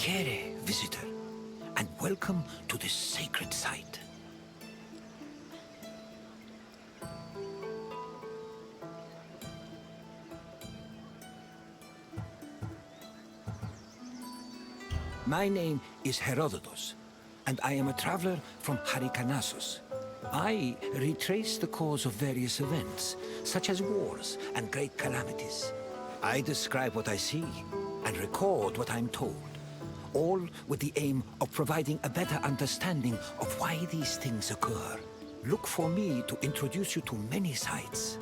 Salutare, visitor, and welcome to this sacred site. My name is Herodotus, and I am a traveler from Hyrcanassus. I retrace the cause of various events, such as wars and great calamities. I describe what I see and record what I'm told, all with the aim of providing a better understanding of why these things occur. Look for me to introduce you to many sites.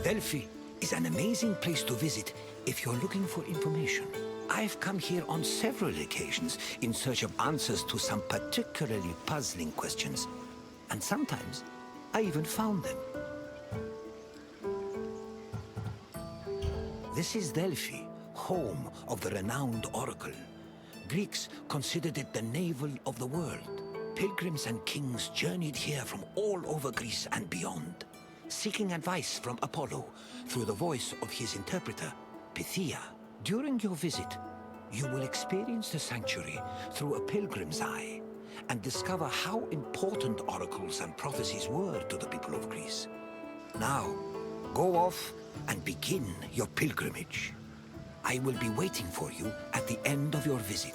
Delphi is an amazing place to visit if you're looking for information. I've come here on several occasions in search of answers to some particularly puzzling questions, and sometimes I even found them. This is Delphi, home of the renowned oracle. Greeks considered it the navel of the world. Pilgrims and kings journeyed here from all over Greece and beyond, seeking advice from Apollo through the voice of his interpreter, Pythia. During your visit, you will experience the sanctuary through a pilgrim's eye and discover how important oracles and prophecies were to the people of Greece. Now, go off and begin your pilgrimage. I will be waiting for you at the end of your visit.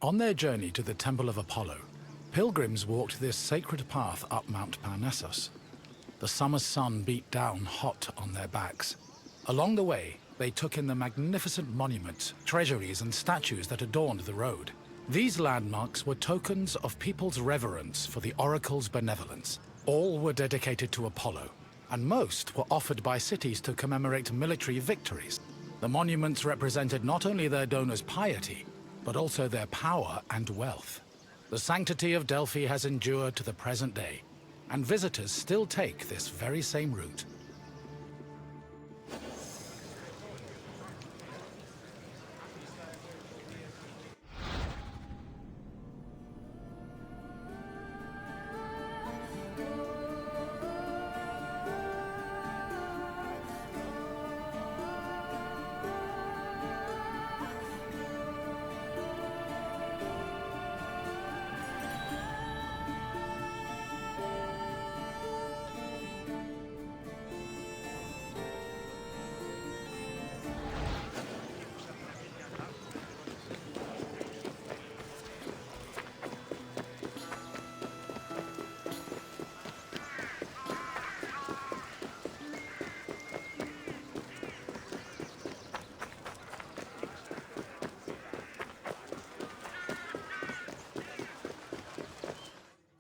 On their journey to the Temple of Apollo, pilgrims walked this sacred path up Mount Parnassus. The summer sun beat down hot on their backs. Along the way, they took in the magnificent monuments, treasuries, and statues that adorned the road. These landmarks were tokens of people's reverence for the oracle's benevolence. All were dedicated to Apollo, and most were offered by cities to commemorate military victories. The monuments represented not only their donors' piety, but also their power and wealth. The sanctity of Delphi has endured to the present day, and visitors still take this very same route.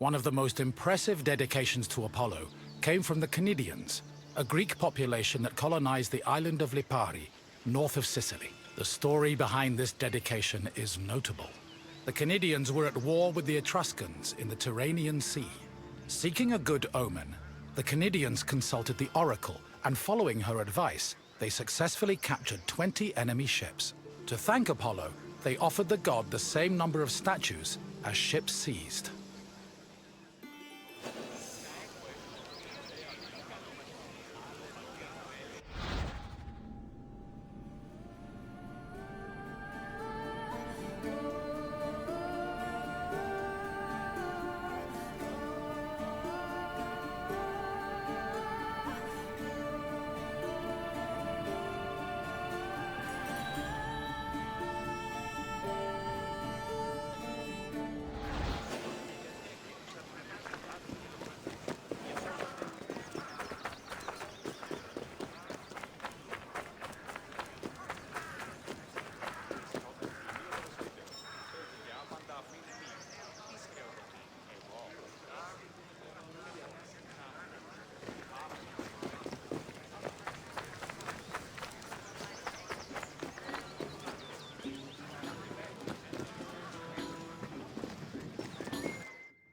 One of the most impressive dedications to Apollo came from the Cnidians, a Greek population that colonized the island of Lipari, north of Sicily. The story behind this dedication is notable. The Cnidians were at war with the Etruscans in the Tyrrhenian Sea. Seeking a good omen, the Cnidians consulted the oracle, and following her advice, they successfully captured 20 enemy ships. To thank Apollo, they offered the god the same number of statues as ships seized.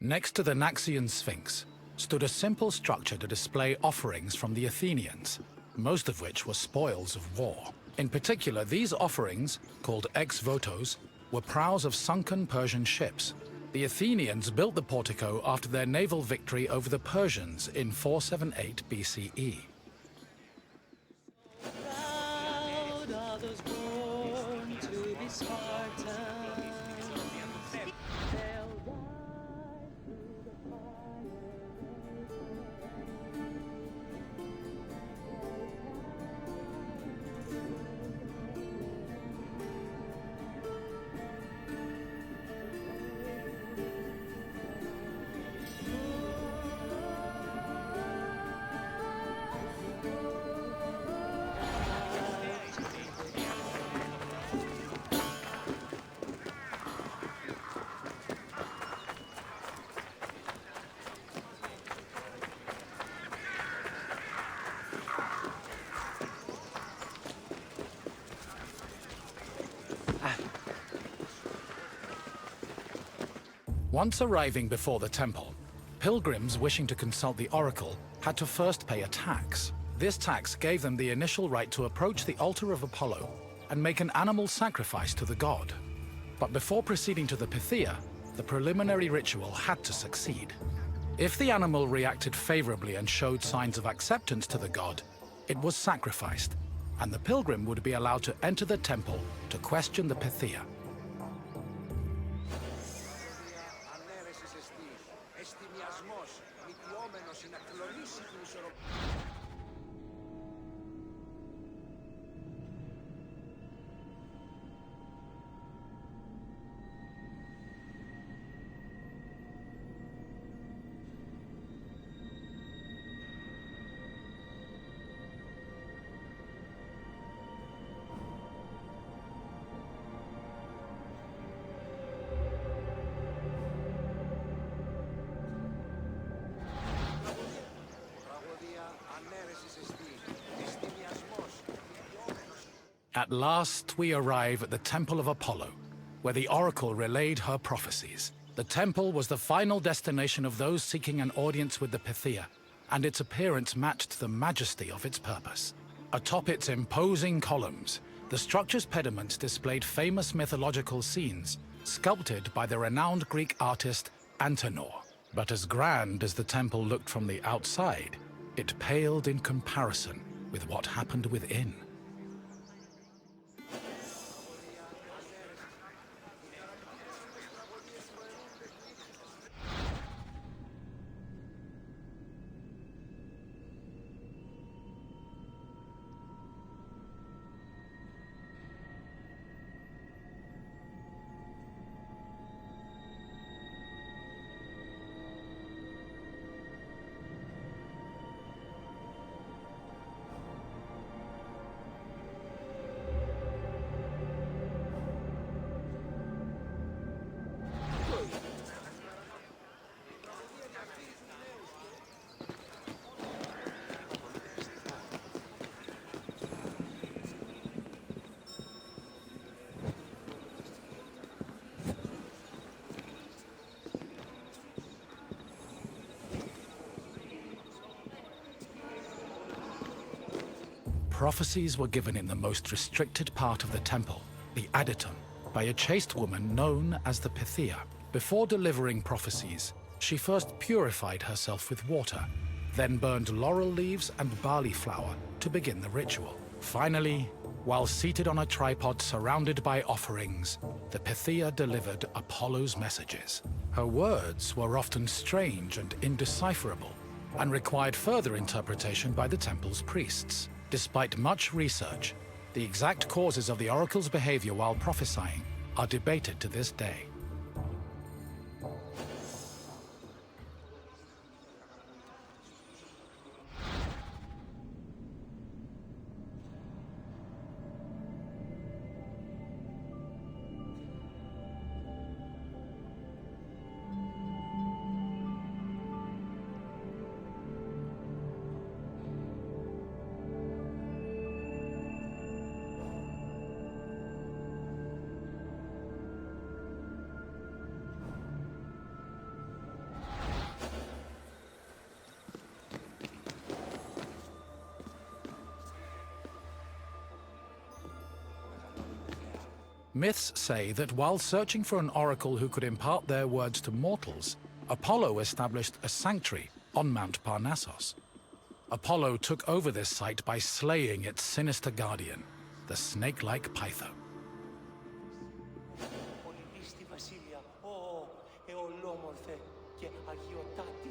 Next to the Naxian Sphinx stood a simple structure to display offerings from the Athenians, most of which were spoils of war. In particular, these offerings, called ex-votos, were prows of sunken Persian ships. The Athenians built the portico after their naval victory over the Persians in 478 BCE. Proud are those born to be Spartans. They'll rise through the fire. Once arriving before the temple, pilgrims wishing to consult the oracle had to first pay a tax. This tax gave them the initial right to approach the altar of Apollo and make an animal sacrifice to the god. But before proceeding to the Pythia, the preliminary ritual had to succeed. If the animal reacted favorably and showed signs of acceptance to the god, it was sacrificed, and the pilgrim would be allowed to enter the temple to question the Pythia. At last, we arrive at the Temple of Apollo, where the oracle relayed her prophecies. The temple was the final destination of those seeking an audience with the Pythia, and its appearance matched the majesty of its purpose. Atop its imposing columns, the structure's pediments displayed famous mythological scenes, sculpted by the renowned Greek artist Antenor. But as grand as the temple looked from the outside, it paled in comparison with what happened within. Prophecies were given in the most restricted part of the temple, the adytum, by a chaste woman known as the Pythia. Before delivering prophecies, she first purified herself with water, then burned laurel leaves and barley flour to begin the ritual. Finally, while seated on a tripod surrounded by offerings, the Pythia delivered Apollo's messages. Her words were often strange and indecipherable, and required further interpretation by the temple's priests. Despite much research, the exact causes of the oracle's behavior while prophesying are debated to this day. Myths say that while searching for an oracle who could impart their words to mortals, Apollo established a sanctuary on Mount Parnassus. Apollo took over this site by slaying its sinister guardian, the snake-like Python. Πολυπίστη βασίλεια, ω, εολόμορφε και αγιοτάτη.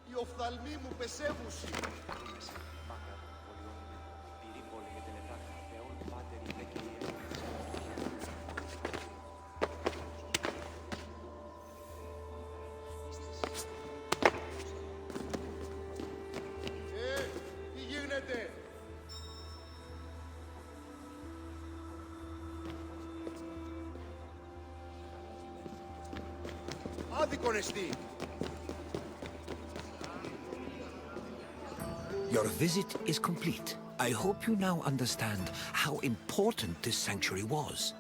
Οι οφθαλμοί μου πεσεύουσι. Τι γίνεται? Άδικον εστί. Your visit is complete. I hope you now understand how important this sanctuary was,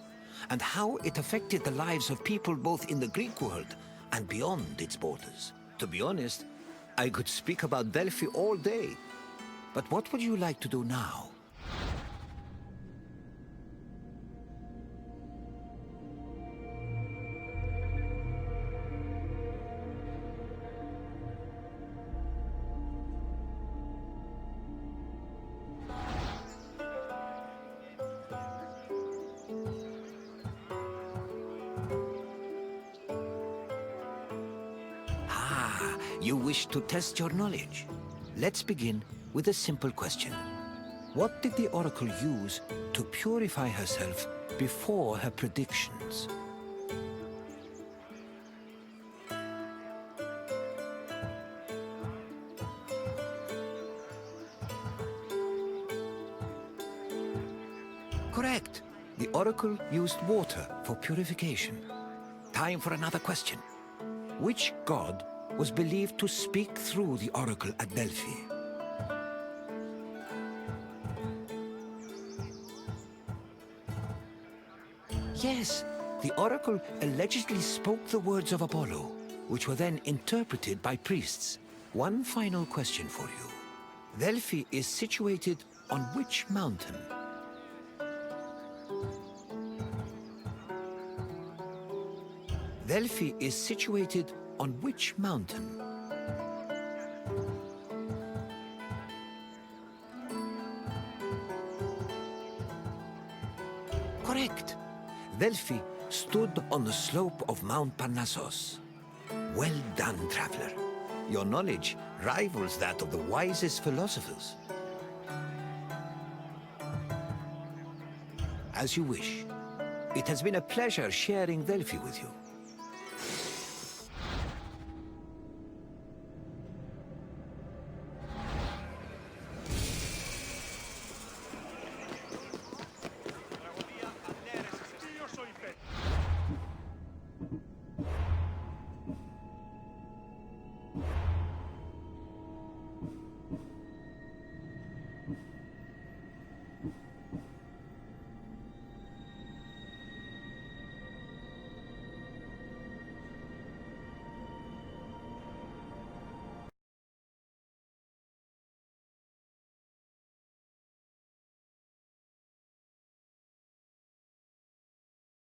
and how it affected the lives of people both in the Greek world and beyond its borders. To be honest, I could speak about Delphi all day. But what would you like to do now? You wish to test your knowledge. Let's begin with a simple question. What did the oracle use to purify herself before her predictions? Correct. The oracle used water for purification. Time for another question. Which god was believed to speak through the oracle at Delphi? Yes, the oracle allegedly spoke the words of Apollo, which were then interpreted by priests. One final question for you. Delphi is situated on which mountain? Delphi is situated on which mountain? Correct. Delphi stood on the slope of Mount Parnassus. Well done, traveler. Your knowledge rivals that of the wisest philosophers. As you wish. It has been a pleasure sharing Delphi with you.